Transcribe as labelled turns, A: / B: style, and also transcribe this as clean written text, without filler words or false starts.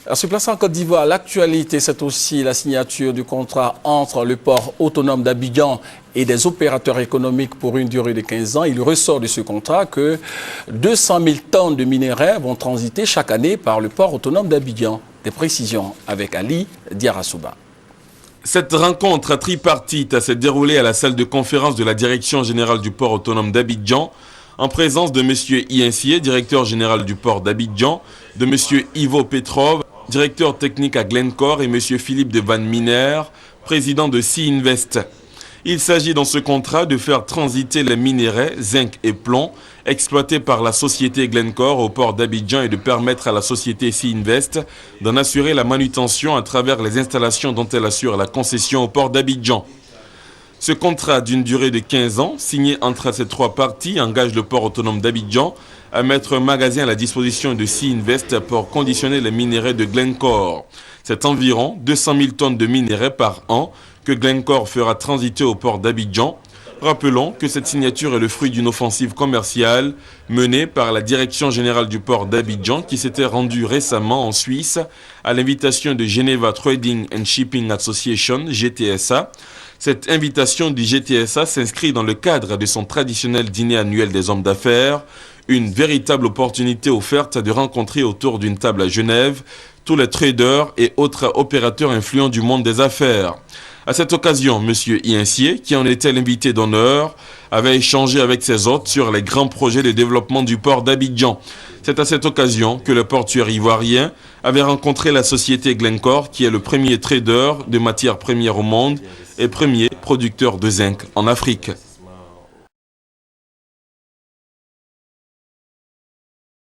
A: En se plaçant en Côte d'Ivoire, l'actualité, c'est aussi la signature du contrat entre le port autonome d'Abidjan et des opérateurs économiques pour une durée de 15 ans. Il ressort de ce contrat que 200 000 tonnes de minerais vont transiter chaque année par le port autonome d'Abidjan. Des précisions avec Ali Diarasouba.
B: Cette rencontre tripartite s'est déroulée à la salle de conférence de la Direction générale du port autonome d'Abidjan, en présence de M. Iensié, directeur général du port d'Abidjan, de M. Ivo Petrov, directeur technique à Glencore, et M. Philippe de Van Miner, président de Sea Invest. Il s'agit dans ce contrat de faire transiter les minerais, zinc et plomb, exploités par la société Glencore au port d'Abidjan et de permettre à la société Sea Invest d'en assurer la manutention à travers les installations dont elle assure la concession au port d'Abidjan. Ce contrat d'une durée de 15 ans, signé entre ces trois parties, engage le port autonome d'Abidjan à mettre un magasin à la disposition de Sea Invest pour conditionner les minerais de Glencore. C'est environ 200 000 tonnes de minerais par an que Glencore fera transiter au port d'Abidjan. Rappelons que cette signature est le fruit d'une offensive commerciale menée par la Direction générale du port d'Abidjan qui s'était rendue récemment en Suisse à l'invitation de Geneva Trading and Shipping Association, GTSA. Cette invitation du GTSA s'inscrit dans le cadre de son traditionnel dîner annuel des hommes d'affaires, une véritable opportunité offerte de rencontrer autour d'une table à Genève tous les traders et autres opérateurs influents du monde des affaires. À cette occasion, M. Iensié, qui en était l'invité d'honneur, avait échangé avec ses hôtes sur les grands projets de développement du port d'Abidjan. C'est à cette occasion que le portuaire ivoirien avait rencontré la société Glencore, qui est le premier trader de matières premières au monde et premier producteur de zinc en Afrique.